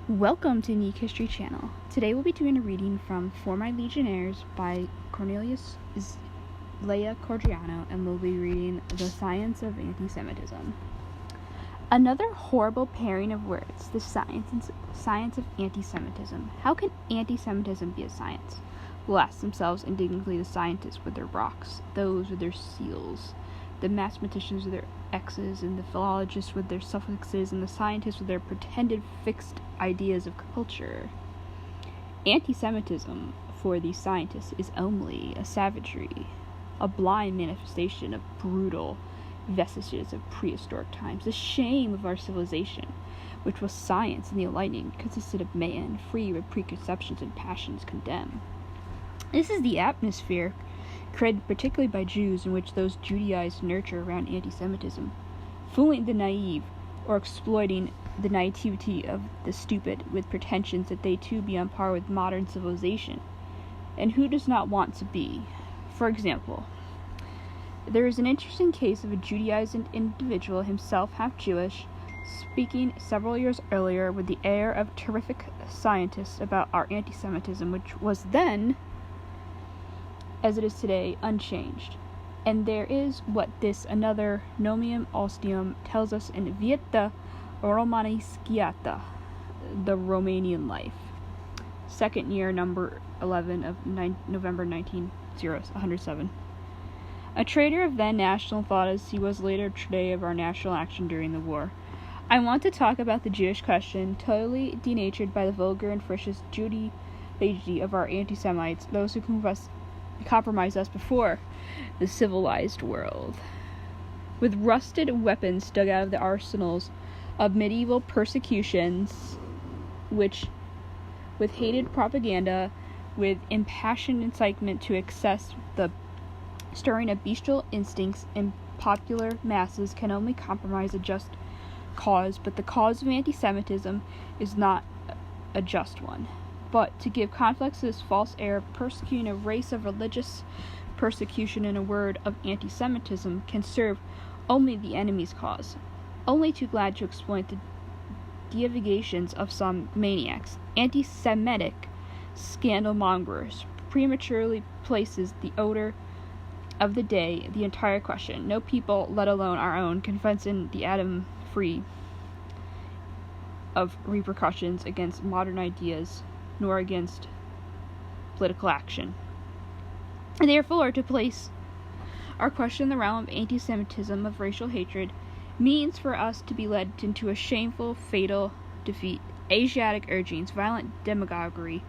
Welcome to Unique History Channel. Today we'll be doing a reading from For My Legionnaires by Cornelius Leia Cordiano, and we'll be reading The Science of Anti-Semitism. Another horrible pairing of words, the science of anti-Semitism. How can anti-Semitism be a science? Will ask themselves indignantly the scientists with their rocks, those with their seals, the mathematicians with their X's, and the philologists with their suffixes, and the scientists with their pretended fixed ideas of culture. Anti-Semitism, for these scientists, is only a savagery, a blind manifestation of brutal vestiges of prehistoric times, the shame of our civilization, which was science in the enlightening, consisted of man, free of preconceptions and passions condemned. This is the atmosphere created particularly by Jews, in which those Judaized nurture around anti-Semitism, fooling the naive or exploiting the naivety of the stupid with pretensions that they too be on par with modern civilization. And who does not want to be? For example, there is an interesting case of a Judaized individual, himself half Jewish, speaking several years earlier with the air of terrific scientist about our anti-Semitism, which was then, as it is today, unchanged. And there is what this another nomium ostium tells us in Vita Romanisciata, the Romanian life, second year, number 11 of November 107. A traitor of then national thought as he was later today of our national action during the war. I want to talk about the Jewish question, totally denatured by the vulgar and fricious Judaization of our anti-Semites, those who compromise us before the civilized world. With rusted weapons dug out of the arsenals of medieval persecutions, which, with hated propaganda, with impassioned incitement to excess, the stirring of bestial instincts in popular masses, can only compromise a just cause, but the cause of anti-Semitism is not a just one. But to give conflicts to this false air of persecuting a race of religious persecution, in a word, of anti-Semitism, can serve only the enemy's cause, only too glad to exploit the deviations of some maniacs. Anti-Semitic scandal-mongers prematurely places the odor of the day the entire question. No people, let alone our own, can fence in the atom free of repercussions against modern ideas, nor against political action. And therefore, to place our question in the realm of anti-Semitism, of racial hatred, means for us to be led into a shameful, fatal defeat, Asiatic urgings, violent demagoguery,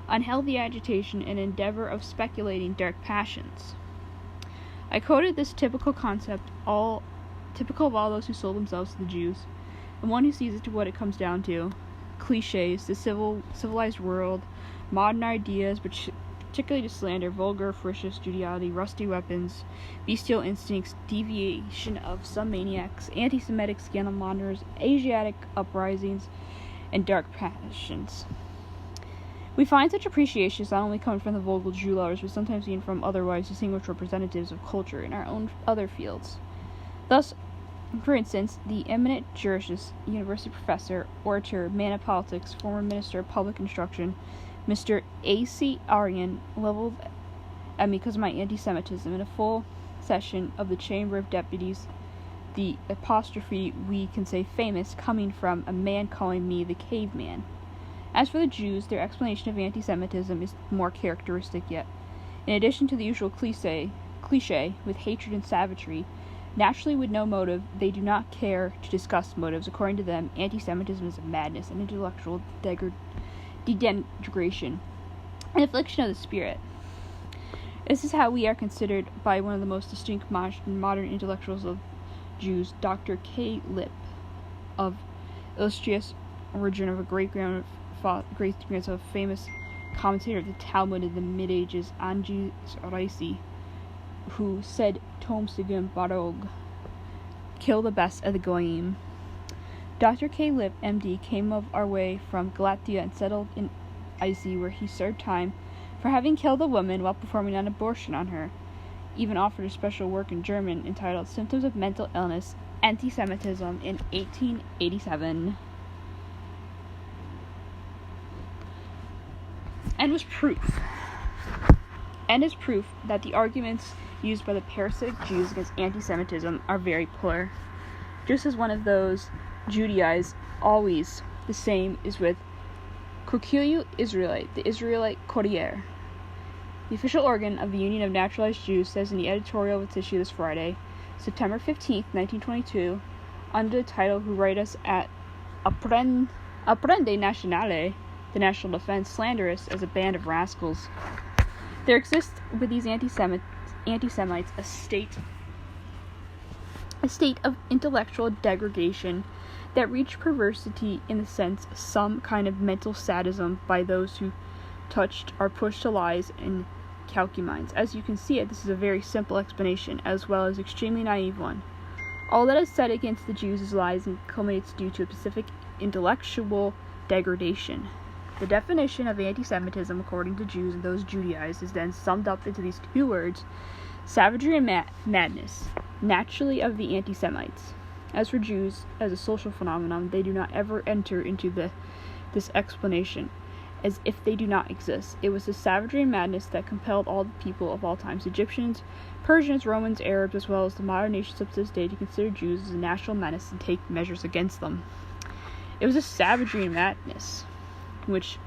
unhealthy agitation, and endeavor of speculating dark passions. I quoted this typical concept, typical of all those who sold themselves to the Jews, and one who sees it to what it comes down to: cliches, the civilized world, modern ideas, but particularly to slander, vulgar, fricious Judaity, rusty weapons, bestial instincts, deviation of some maniacs, anti-Semitic scandal-mongers, Asiatic uprisings, and dark passions. We find such appreciations not only coming from the vulgar Jew lovers, but sometimes even from otherwise distinguished representatives of culture in our own other fields. Thus, for instance, the eminent jurist, university professor, orator, man of politics, former minister of public instruction, Mr. A.C. Aryan, leveled at me because of my anti-Semitism in a full session of the Chamber of Deputies, the apostrophe we can say famous coming from a man calling me the caveman. As for the Jews, their explanation of anti-Semitism is more characteristic yet. In addition to the usual cliche with hatred and savagery, naturally with no motive, they do not care to discuss motives. According to them, anti-Semitism is a madness, an intellectual denigration, an affliction of the spirit. This is how we are considered by one of the most distinct modern intellectuals of Jews, Dr. K. Lipp, of illustrious origin of a great-grandson of a famous commentator of the Talmud in the Mid-Ages, Angi Raisi, who said, Tom Sigum Barog, kill the best of the Goyim. Dr. K. Lipp, M.D., came of our way from Galatia and settled in Icy, where he served time for having killed a woman while performing an abortion on her. Even offered a special work in German entitled Symptoms of Mental Illness, Anti-Semitism in 1887. and is proof that the arguments used by the parasitic Jews against anti-Semitism are very poor. Just as one of those Judaize always the same is with Kokilu Israelite, the Israelite Courier. The official organ of the Union of Naturalized Jews says in the editorial of its issue this Friday, September 15, 1922, under the title "Who Write Us at Apprende Nationale," the National Defense, slanderous as a band of rascals. There exists with these anti-Semites a state of intellectual degradation that reached perversity in the sense some kind of mental sadism by those who touched are pushed to lies and calcumines. As you can see, this is a very simple explanation, as well as extremely naive one. All that is said against the Jews is lies and culminates due to a specific intellectual degradation. The definition of anti-Semitism, according to Jews and those Judaized, is then summed up into these two words: savagery and madness, naturally of the anti-Semites. As for Jews, as a social phenomenon, they do not ever enter into this explanation, as if they do not exist. It was the savagery and madness that compelled all the people of all times, Egyptians, Persians, Romans, Arabs, as well as the modern nations up to this day, to consider Jews as a national menace and take measures against them. It was a savagery and madness which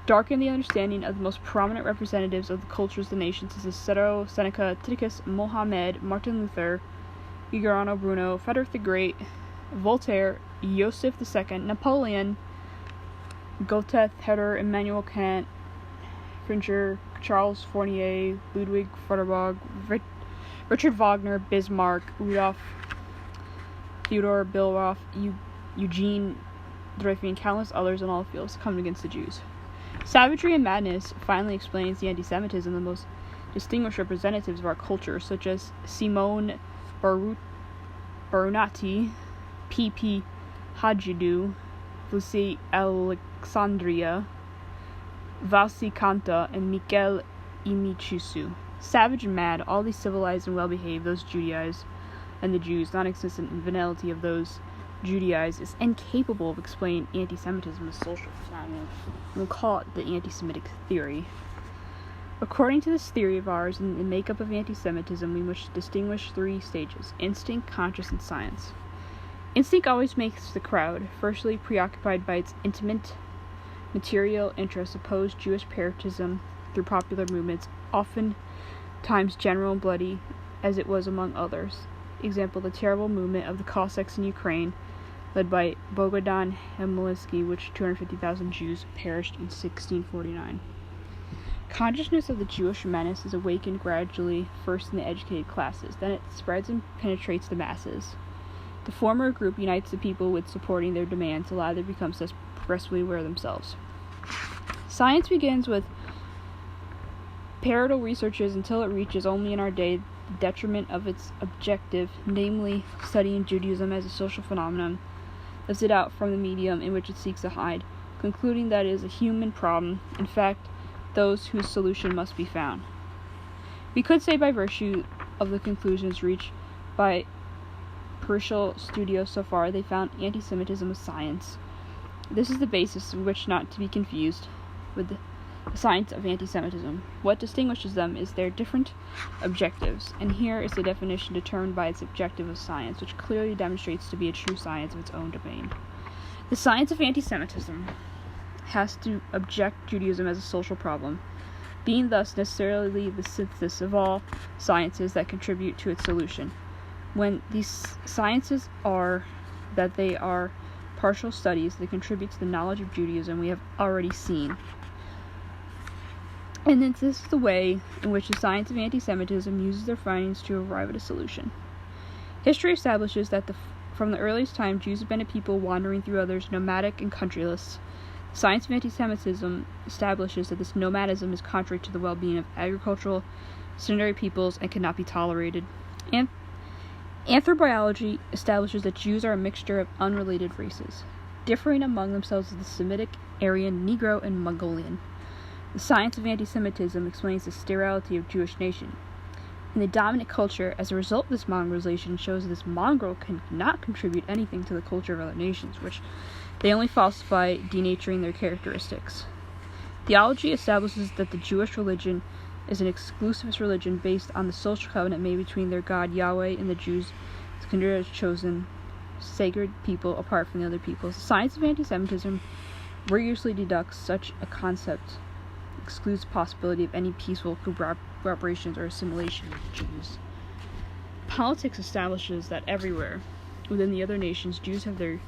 darkened the understanding of the most prominent representatives of the cultures of the nations, such as Cicero, Seneca, Titus, Mohammed, Martin Luther, Giordano Bruno, Frederick the Great, Voltaire, Joseph II, Napoleon, Goethe, Herder, Immanuel Kant, Fincher, Charles Fourier, Ludwig Feuerbach, Richard Wagner, Bismarck, Rudolf Theodor Billroth, Eugene Dreyfus, and countless others in all fields come against the Jews. Savagery and madness finally explains the anti-Semitism of the most distinguished representatives of our culture, such as Simone Baronati, P.P. Hajidou, Lucy Alexandria, Valsi Kanta, and Mikel Imichusu. Savage and mad, all these civilized and well-behaved, those Judaized, and the Jews, non-existent infidelity of those Judaized, is incapable of explaining anti-Semitism as social phenomenon. We'll call it the anti-Semitic theory. According to this theory of ours, in the makeup of anti-Semitism, we must distinguish three stages: instinct, conscious, and science. Instinct always makes the crowd, firstly preoccupied by its intimate material interests, oppose Jewish patriotism through popular movements, often times general and bloody, as it was among others. Example, the terrible movement of the Cossacks in Ukraine, led by Bogdan Chmielewski, which 250,000 Jews perished in 1649. Consciousness of the Jewish menace is awakened gradually, first in the educated classes, then it spreads and penetrates the masses. The former group unites the people with supporting their demands, the latter becomes thus progressively aware themselves. Science begins with parallel researches until it reaches only in our day the detriment of its objective, namely studying Judaism as a social phenomenon, lifts it out from the medium in which it seeks to hide, concluding that it is a human problem, in fact, those whose solution must be found. We could say, by virtue of the conclusions reached by Parishal Studios so far, they found anti-Semitism a science. This is the basis in which not to be confused with the science of anti-Semitism. What distinguishes them is their different objectives, and here is the definition determined by its objective of science, which clearly demonstrates to be a true science of its own domain. The science of anti-Semitism has to object Judaism as a social problem, being thus necessarily the synthesis of all sciences that contribute to its solution. When these sciences are that they are partial studies that contribute to the knowledge of Judaism, we have already seen. And this is the way in which the science of anti-Semitism uses their findings to arrive at a solution. History establishes that from the earliest time, Jews have been a people wandering through others, nomadic and countryless. The science of anti-Semitism establishes that this nomadism is contrary to the well-being of agricultural, sedentary peoples and cannot be tolerated. Anthropobiology establishes that Jews are a mixture of unrelated races, differing among themselves as the Semitic, Aryan, Negro, and Mongolian. The science of anti-Semitism explains the sterility of Jewish nation. In the dominant culture, as a result of this mongrelization, shows that this mongrel cannot contribute anything to the culture of other nations, which they only falsify, denaturing their characteristics. Theology establishes that the Jewish religion is an exclusivist religion based on the social covenant made between their God Yahweh and the Jews, considered as chosen sacred people apart from the other peoples. The science of anti-Semitism rigorously deducts such a concept, excludes the possibility of any peaceful cooperations or assimilation of Jews. Politics establishes that everywhere within the other nations, Jews have their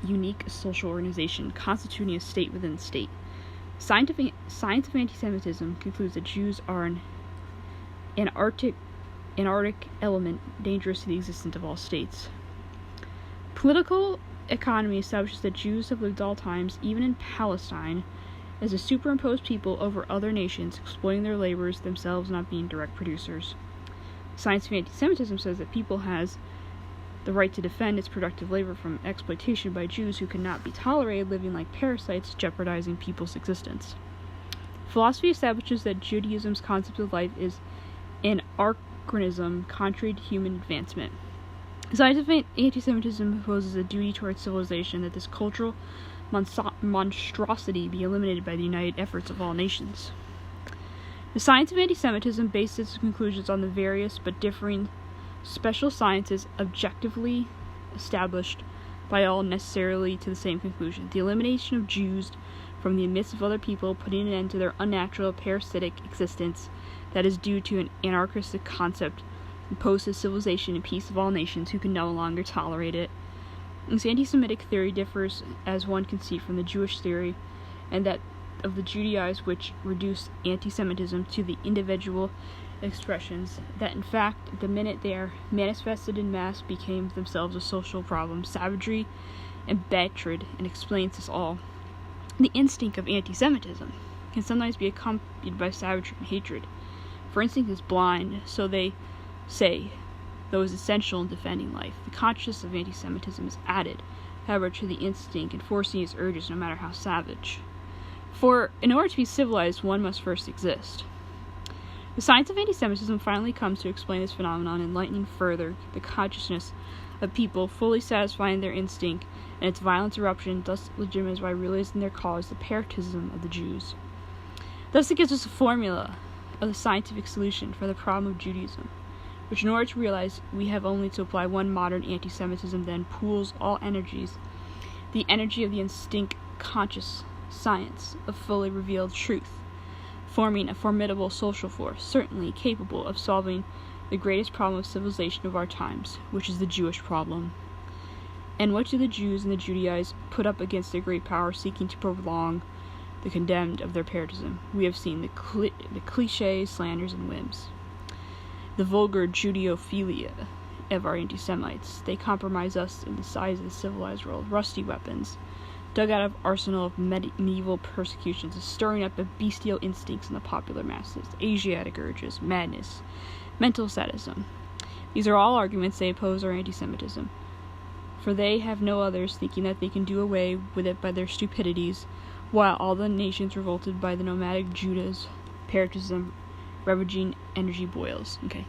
unique social organization, constituting a state within the state. Science of anti-Semitism concludes that Jews are an anarchic element dangerous to the existence of all states. Political economy establishes that Jews have lived all times, even in Palestine, as a superimposed people over other nations, exploiting their labors, themselves not being direct producers. Science of anti-Semitism says that people has the right to defend its productive labor from exploitation by Jews who cannot be tolerated living like parasites, jeopardizing people's existence. Philosophy establishes that Judaism's concept of life is an anachronism contrary to human advancement. The science of anti-Semitism proposes a duty towards civilization, that this cultural monstrosity be eliminated by the united efforts of all nations. The science of anti-Semitism bases its conclusions on the various but differing special sciences objectively established by all necessarily to the same conclusion: the elimination of Jews from the midst of other people, putting an end to their unnatural parasitic existence that is due to an anarchistic concept imposed to civilization and peace of all nations who can no longer tolerate it. This anti-Semitic theory differs, as one can see, from the Jewish theory, and that of the Judaizers, which reduce anti-Semitism to the individual expressions that, in fact, the minute they are manifested in mass, became themselves a social problem, savagery, and hatred, and explains this all. The instinct of anti-Semitism can sometimes be accompanied by savagery and hatred. For instinct is blind, so they say, though is essential in defending life. The consciousness of anti-Semitism is added, however, to the instinct, enforcing its urges no matter how savage. For in order to be civilized, one must first exist. The science of anti-Semitism finally comes to explain this phenomenon, enlightening further the consciousness of people, fully satisfying their instinct and its violent eruption, thus legitimized by realizing their cause, the parasitism of the Jews. Thus it gives us a formula of the scientific solution for the problem of Judaism, which in order to realize we have only to apply one modern anti-Semitism, then pools all energies, the energy of the instinct conscious science of fully revealed truth, forming a formidable social force, certainly capable of solving the greatest problem of civilization of our times, which is the Jewish problem. And what do the Jews and the Judaizers put up against their great power seeking to prolong the condemned of their parasitism? We have seen the cliches, slanders, and whims. The vulgar Judeophilia of our anti-Semites. They compromise us in the size of the civilized world. Rusty weapons, dug out of arsenal of medieval persecutions, is stirring up the bestial instincts in the popular masses, Asiatic urges, madness, mental sadism. These are all arguments they oppose our anti-Semitism, for they have no others, thinking that they can do away with it by their stupidities, while all the nations revolted by the nomadic Judah's parasitism, ravaging energy boils. Okay.